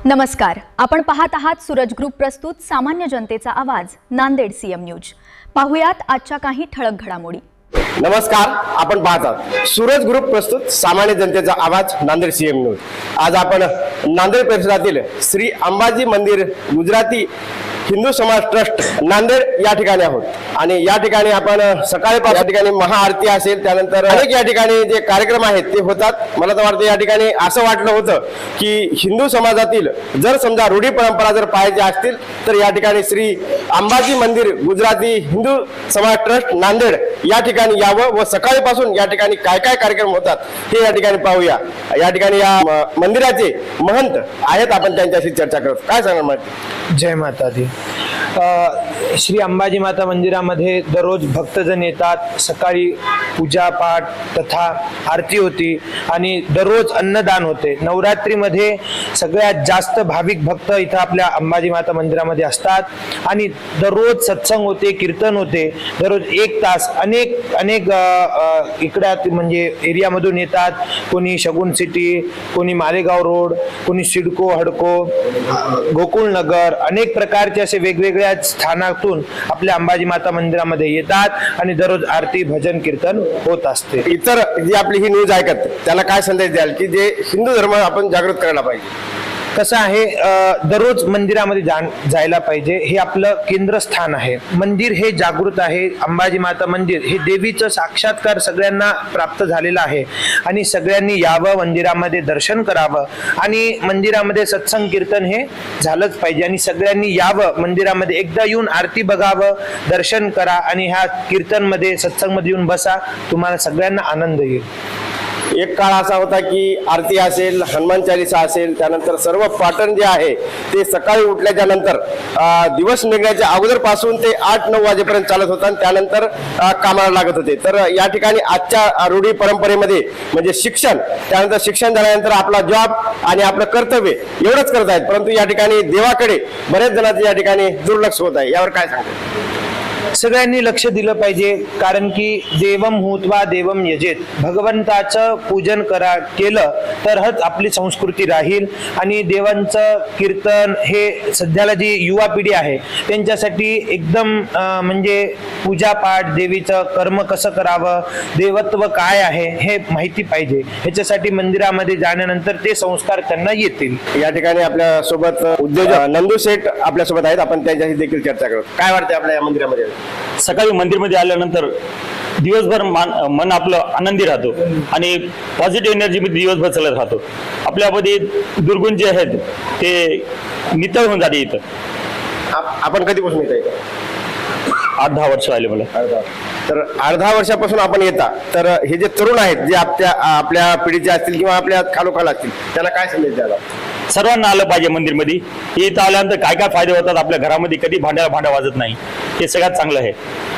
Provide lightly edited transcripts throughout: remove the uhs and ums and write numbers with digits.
नमस्कार, आपण पाहत आहात सूरज ग्रुप प्रस्तुत सामान्य जनतेचा आवाज नांदेड सीएम न्यूज। पाहुयात आजच्या काही ठळक घडामोडी। नमस्कार, आपण पाहत आहात सूरज ग्रुप प्रस्तुत सामान्य जनतेचा आवाज नांदेड सीएम न्यूज। आज आपण नांदेड परिसरातील श्री अंबाजी मंदिर गुजराती हिंदू समाज ट्रस्ट नांदेड या ठिकाणी आहोत आणि या ठिकाणी आपण सकाळी या ठिकाणी महाआरती असेल, त्यानंतर अनेक या ठिकाणी जे कार्यक्रम आहेत ते होतात। मला तर वाटतं या ठिकाणी असं वाटलं होतं की हिंदू समाजातील जर समजा रूढी परंपरा जर पाहायची असतील तर या ठिकाणी श्री अंबाजी मंदिर गुजराती हिंदू समाज ट्रस्ट नांदेड या ठिकाणी यावं व सकाळीपासून या ठिकाणी काय काय कार्यक्रम होतात हे या ठिकाणी पाहूया। या ठिकाणी या मंदिराचे महंत आहेत, आपण त्यांच्याशी चर्चा करू। काय सांगणार माहिती? जय माता दी। श्री अंबाजी माता मंदिरामध्ये दररोज भक्तजन येतात। सकाळी पूजा पाठ तथा आरती होती आणि दररोज अन्नदान होते। नवरात्रीमध्ये सगळ्यात जास्त भाविक भक्त इथं आपल्या अंबाजी माता मंदिरामध्ये असतात आणि दररोज सत्संग होते, कीर्तन होते। दररोज 1 तास अनेक इकडे म्हणजे एरियामधून येतात। कोणी शगुन सिटी, कोणी मालेगाव रोड, कोणी सिडको हडको, गोकुळनगर, अनेक प्रकारचे असे वेगवेगळ्या स्थानातून आपल्या अंबाजी माता मंदिरामध्ये येतात आणि दररोज आरती भजन कीर्तन होत असते। इतर जी आपली ही न्यूज ऐकत त्याला काय संदेश द्याल की जे हिंदू धर्म आपण जागृत करायला पाहिजे? कसं आहे, दररोज मंदिरामध्ये जायला पाहिजे। हे आपलं केंद्रस्थान आहे। मंदिर हे जागृत आहे। अंबाजी माता मंदिर हे देवीचं साक्षात्कार सगळ्यांना प्राप्त झालेला आहे आणि सगळ्यांनी यावं, मंदिरामध्ये दर्शन करावं आणि मंदिरामध्ये सत्संग कीर्तन हे झालंच पाहिजे आणि सगळ्यांनी यावं, मंदिरामध्ये एकदा येऊन आरती बघावं, दर्शन करा आणि ह्या कीर्तनमध्ये सत्संगमध्ये येऊन बसा, तुम्हाला सगळ्यांना आनंद येईल। एक काळ असा होता की आरती असेल, हनुमान चालीसा असेल, त्यानंतर सर्व पाठण जे आहे ते सकाळी उठल्याच्या नंतर दिवस निघण्याच्या अगोदर पासून ते 8-9 वाजेपर्यंत चालत होता आणि त्यानंतर कामाला लागत होते। तर या ठिकाणी आजच्या रूढी परंपरेमध्ये म्हणजे शिक्षण, त्यानंतर शिक्षण झाल्यानंतर आपला जॉब आणि आपलं कर्तव्य एवढंच करत आहेत, परंतु या ठिकाणी देवाकडे बरेच जणांचे या ठिकाणी दुर्लक्ष होत आहे। यावर काय सांगतो? सगळ्यांनी लक्ष दिलं पाहिजे, कारण की देवम हुत्वा देवम यजेत, भगवंताचं पूजन केलं तरच आपली संस्कृती राहील आणि देवांचं कीर्तन हे सध्याला जी युवा पिढी आहे त्यांच्यासाठी एकदम म्हणजे पूजापाठ, देवीचं कर्म कसं करावं, देवत्व काय आहे हे माहिती पाहिजे। ह्याच्यासाठी मंदिरामध्ये जाण्यानंतर ते संस्कार त्यांना येतील। या ठिकाणी आपल्या सोबत उद्योजक नंदू शेठ आपल्या सोबत आहेत, आपण त्यांच्याशी देखील चर्चा करू। काय वाटते आपल्या या मंदिरामध्ये? सकाळी मंदिरमध्ये आल्यानंतर दिवसभर मन आपलं आनंदी राहतो आणि पॉझिटिव्ह एनर्जी मध्ये दिवसभर चालत राहतो। आपल्यामध्ये दुर्गुण जे आहेत ते नितळ होऊन जाते। इथं आपण कधीपासून येत आहे? 8-10 वर्ष आले मला। तर 8-10 वर्षापासून आपण येता, तर हे जे तरुण आहेत जे आपल्या पिढीचे असतील किंवा आपल्या खालोखाल असतील त्यांना काय संदेश द्यावा? सर्वांना आलं पाहिजे मंदिरमध्ये। इथं आल्यानंतर काय काय फायदे होतात आपल्या घरामध्ये, कधी भांडा वाजत नाही, हे सगळ्यात चांगलं आहे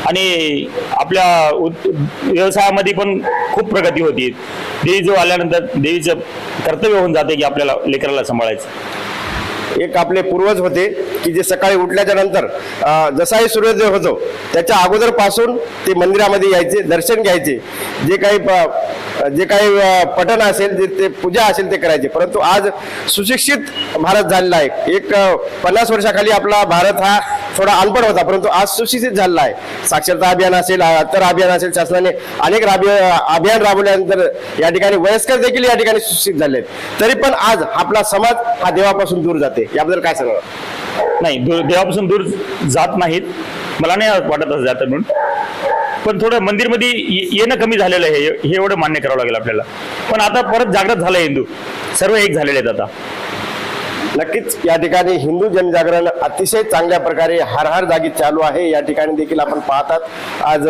आणि आपल्या व्यवसायामध्ये पण खूप प्रगती होती। देवी जो आल्यानंतर देवीचं कर्तव्य होऊन जाते की आपल्याला लेकराला सांभाळायचं। एक आपले पूर्वज होते की जे सकाळी उठल्याच्या नंतर जसाही सूर्योदय होतो त्याच्या अगोदर पासून ते मंदिरामध्ये यायचे, दर्शन घ्यायचे, जे काही पठण असेल, जे ते पूजा असेल ते करायचे। परंतु आज सुशिक्षित भारत झालेला आहे। एक 50 वर्षाखाली आपला भारत हा थोडा अनपढ होता, परंतु आज सुशिक्षित झालेला आहे। साक्षरता अभियान असेल, तर अभियान असेल, शासनाने अनेक अभियान राबवल्यानंतर या ठिकाणी वयस्कर देखील या ठिकाणी सुशिक्षित झाले। तरी पण आज आपला समाज हा देवापासून दूर जाते, याबद्दल काय सांगा? नाही, देवापासून दूर जात नाहीत, मला नाही वाटत असं जातात म्हणून, पण थोडं मंदिरमध्ये येणं कमी झालेलं आहे, हे एवढं मान्य करावं लागेल आपल्याला। पण आता परत जागृत झालं, हिंदू सर्व एक झालेले आहेत आता। नक्कीच या ठिकाणी हिंदू जनजागरण अतिशय चांगल्या प्रकारे हर हर जागी चालू आहे। या ठिकाणी देखील आपण पाहतात, आज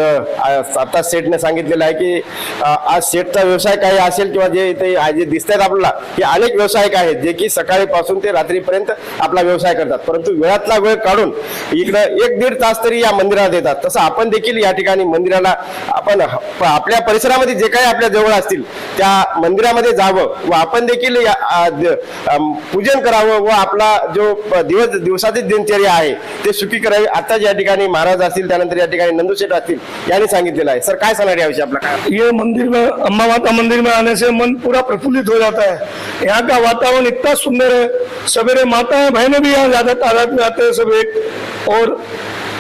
आता सेठने सांगितलेलं आहे की आज सेठचा व्यवसाय काही असेल किंवा जे दिसत आहेत आपल्याला, हे अनेक व्यावसायिक आहेत जे की सकाळीपासून ते रात्रीपर्यंत आपला व्यवसाय करतात, परंतु वेळातला वेळ काढून इकडं 1-1.5 तास तरी या मंदिरात येतात। तसं आपण देखील या ठिकाणी मंदिराला आपण आपल्या परिसरामध्ये जे काही आपल्या जवळ असतील त्या मंदिरामध्ये जावं व आपण देखील पूजन करावं व आपला जो दिवसाची दिनचर्या आहे ते सुखी करावी। आता या ठिकाणी महाराज असतील, त्यानंतर या ठिकाणी नंदू शेठ असतील यांनी सांगितलेलं आहे। सर काय सांगणार याविषयी आपला? ये मंदिर अम्बा माता मंदिर में आने से मन पूरा प्रफुल्लित हो जाता है। यहाँ का वातावरण इतना सुंदर है, सवेरे माताएं बहनें भी यहाँ ज्यादा तादाद में आते हैं सब एक, और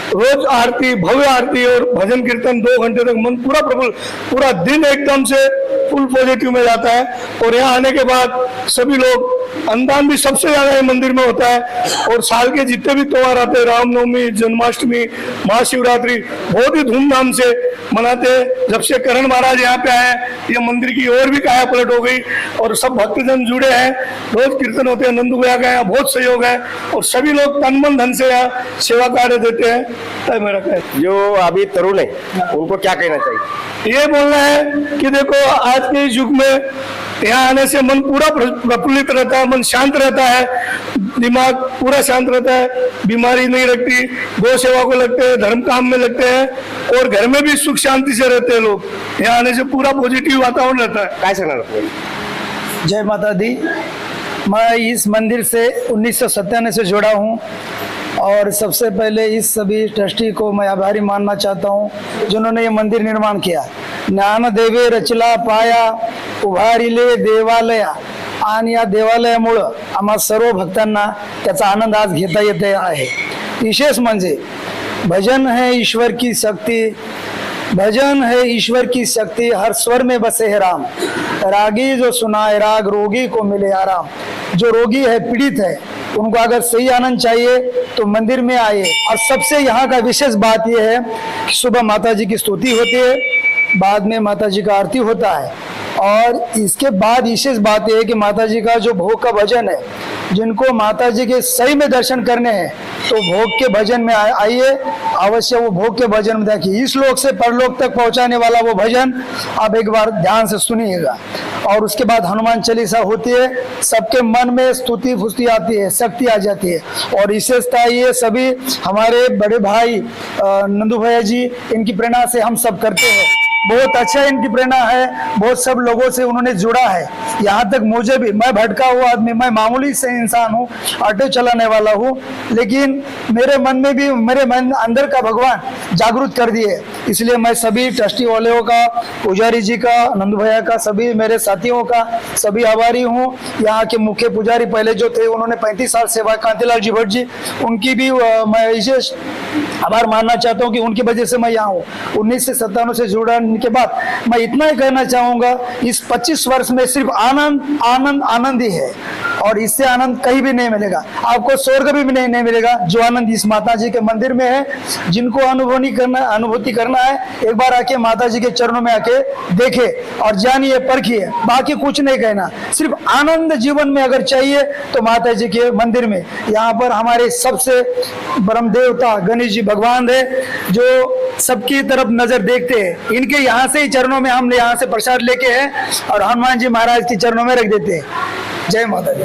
रोज आरती, भव्य आरती और भजन कीर्तन 2 घंटे तक मन पूरा प्रफुल्ल, पूरा दिन एकदम से फुल पॉजिटिव में जाता है। और यहाँ आने के बाद सभी लोग, अन्नदान भी सबसे ज्यादा ये मंदिर में होता है, और साल के जितने भी त्योहार आते हैं, रामनवमी, जन्माष्टमी, महाशिवरात्रि, बहुत ही धूमधाम से मनाते हैं। जब से करण महाराज यहाँ पे आए, ये मंदिर की और भी काया पलट हो गई और सब भक्तजन जुड़े हैं, रोज कीर्तन होते हैं। नंदू भैया का यहाँ बहुत सहयोग है और सभी लोग तन मन धन से यहाँ सेवा कार्य देते हैं। तय मेरा कहना, जो अभी तरुण है उनको क्या कहना चाहिए? ये बोलना है कि देखो, आज के युग में यहाँ आने से मन पूरा प्रफुल्लित रहता है, मन शांत रहता है, दिमाग पूरा शांत रहता है, बीमारी नहीं लगती, गौ सेवा को लगते हैं, धर्म काम में लगते हैं, और घर में भी सुख शांति से रहते हैं लोग। यहाँ आने से पूरा पॉजिटिव वातावरण रहता है। काय सांगणार आपण? जय माता दी। मैं इस मंदिर से 1997 से जुड़ा हूँ, और सबसे पहले इस सभी ट्रस्टी को मैं आभारी मानना चाहता हूँ जिन्होंने ये मंदिर निर्माण किया। ज्ञानदेवे रचला पाया, उभारिले देवालया, आणि या देवालयामुळं आम्हा सर्व भक्तांना त्याचा आनंद आज घेता येते आहे। विशेष म्हणजे भजन है ईश्वर की शक्ति, भजन है ईश्वर की शक्ति, हर स्वर में बसे है राम, रागी जो सुनाए राग, रोगी को मिले आराम। जो रोगी है, पीड़ित है, उनको अगर सही आनंद चाहिए तो मंदिर में आइए। और सबसे यहाँ का विशेष बात यह है कि सुबह माता जी की स्तुति होती है, बाद में माता जी का आरती होता है, और इसके बाद विशेष बात यह है कि माता जी का जो भोग का भजन है, जिनको माता जी के सही में दर्शन करने हैं तो भोग के भजन में आइए, अवश्य वो भोग के भजन में देखिए। इस लोक से परलोक तक पहुंचाने वाला वो भजन आप एक बार ध्यान से सुनिएगा। और उसके बाद हनुमान चालीसा होती है, सबके मन में स्तुति फुस्ती आती है, शक्ति आ जाती है। और विशेषता ये सभी हमारे बड़े भाई नंदू भैया जी, इनकी प्रेरणा से हम सब करते हैं। बहुत अच्छा इनकी प्रेरणा है, बहुत सब लोगों से उन्होंने जुड़ा है। यहाँ तक मुझे भी, मैं भटका हुआ आदमी, मैं मामूली से इंसान हूँ, ऑटो चलाने वाला हूँ, लेकिन मेरे मन में भी, मेरे मन अंदर का भगवान जागृत कर दिए। इसलिए मैं सभी ट्रस्टी वालों का, पुजारी जी का, नंदू भैया का, सभी मेरे साथियों का सभी आभारी हूँ। यहाँ के मुख्य पुजारी पहले जो थे, उन्होंने 35 साल सेवा, कांतिलाल जी भट्ट जी, उनकी भी मैं विशेष आभार मानना चाहता हूँ कि उनकी वजह से मैं यहाँ हूँ। 1997 से जुड़ा के बाद मैं इतना ही कहना चाहूंगा, इस 25 वर्ष में सिर्फ आनंद आनंद आनंद ही है, और इससे आनंद कहीं भी नहीं मिलेगा आपको, स्वर्ग भी नहीं मिलेगा जो आनंद इस माता जी के मंदिर में है। जिनको अनुभूति करना है, एक बार आके माता जी के चरणों में आके देखे और जानिए, परखिए, बाकी कुछ नहीं कहना, सिर्फ आनंद जीवन में अगर चाहिए तो माता जी के मंदिर में। यहाँ पर हमारे सबसे परम देवता गणेश जी भगवान है, जो सबकी तरफ नजर देखते हैं। इनके यहाँ से ही चरणों में हम यहाँ से प्रसाद लेके हैं और हनुमान जी महाराज के चरणों में रख देते हैं। जय माता दी।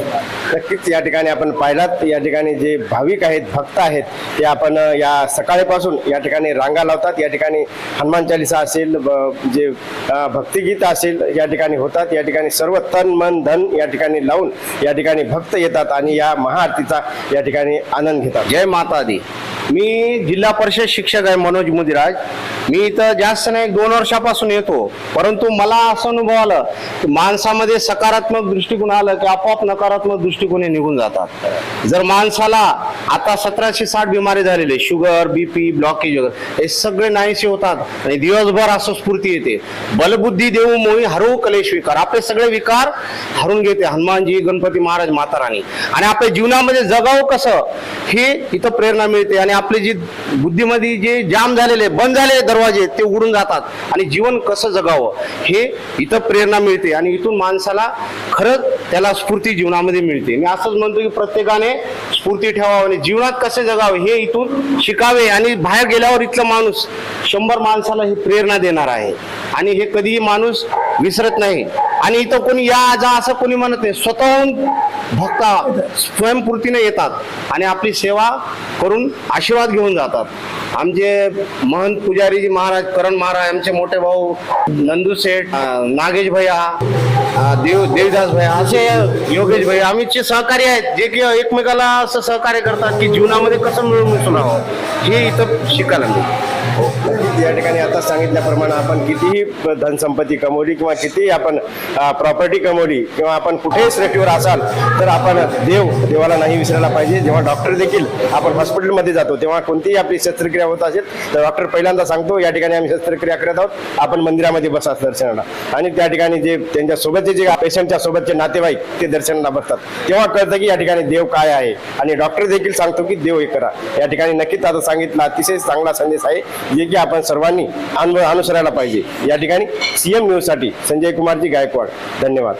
नक्कीच या ठिकाणी आपण पाहिलात, या ठिकाणी जे भाविक आहेत, भक्त आहेत, ते आपण या सकाळपासून या ठिकाणी रांगा लावतात। या ठिकाणी हनुमान चालीसा असेल, जे भक्तिगीत असेल या ठिकाणी होतात। या ठिकाणी सर्व तन मन धन या ठिकाणी लावून या ठिकाणी भक्त येतात आणि या महाआरतीचा या ठिकाणी आनंद घेतात। जय माता दी। मी जिल्हा परिषद शिक्षक आहे मनोज मुदिराज। मी इथं जास्त नाही 2 वर्षापासून येतो, परंतु मला असं अनुभव आलं की माणसामध्ये सकारात्मक दृष्टिकोन आलं की आपोआप नकारात्मक दृष्टिकोने निघून जातात। जर माणसाला आता 1760 बिमारी झालेले, शुगर, बीपी, ब्लॉकेज वगैरे, हे सगळे नाहीसे होतात आणि दिवसभर असं स्फूर्ती येते। बलबुद्धी देऊ मोही हरवू कलेश विकार, आपले सगळे विकार हरून घेते हनुमानजी, गणपती महाराज, माता राणी। आणि आपल्या जीवनामध्ये जगावं कसं हे इथं प्रेरणा मिळते। आणि आपली जी बुद्धीमध्ये जे जाम झालेले, बंद झालेले दरवाजे ते उघडून जातात आणि जीवन कसं जगावं हे इथं प्रेरणा मिळते। आणि इथून माणसाला खरंच त्याला स्फूर्ती जीवनामध्ये मिळते। मी असंच म्हणतो की प्रत्येकाने स्फूर्ती ठेवावी आणि जीवनात कसे जगावे हे इथून शिकावे। आणि बाहेर गेल्यावर इथला माणूस 100 माणसाला ही प्रेरणा देणार आहे आणि हे कधीही माणूस विसरत नाही। आणि इथं कोणी या जा असं कोणी म्हणत नाही, स्वतःहून भक्त स्वयंपूर्तीने येतात आणि आपली सेवा करून आशीर्वाद घेऊन जातात। आमचे महंत पुजारीजी महाराज, करण महाराज, आमचे मोठे भाऊ नंदू सेठ, नागेश भैया, देवदास भैया, असे योगेश भैया, आमचे सहकारी आहेत जे की एकमेकाला असं सहकार्य करतात की जीवनामध्ये कसं मिळून मिसळून राहावं हे इथं शिकायला मिळतं। या ठिकाणी आता सांगितल्याप्रमाणे आपण कितीही धनसंपत्ती कमवली किंवा कितीही आपण प्रॉपर्टी कमवली किंवा आपण कुठेही सृष्टीवर असाल तर आपण देवाला नाही विसरायला पाहिजे. जेव्हा डॉक्टर देखील आपण हॉस्पिटलमध्ये जातो तेव्हा कोणतीही आपली शस्त्रक्रिया होत असेल तर डॉक्टर पहिल्यांदा सांगतो या ठिकाणी आम्ही शस्त्रक्रिया करत आहोत, आपण मंदिरामध्ये बसा दर्शनाला. आणि त्या ठिकाणी जे त्यांच्या सोबतचे जे पेशंटच्या सोबतचे नातेवाईक ते दर्शनाला बसतात तेव्हा कळतं की या ठिकाणी देव काय आहे. आणि डॉक्टर देखील सांगतो की देव हे करा. या ठिकाणी नक्कीच आता सांगितला अतिशय चांगला संदेश आहे जे की आपण सर्वांनी अनुसरायला पाहिजे. या ठिकाणी CM न्यूज साठी संजय कुमारजी गायकवाड. धन्यवाद.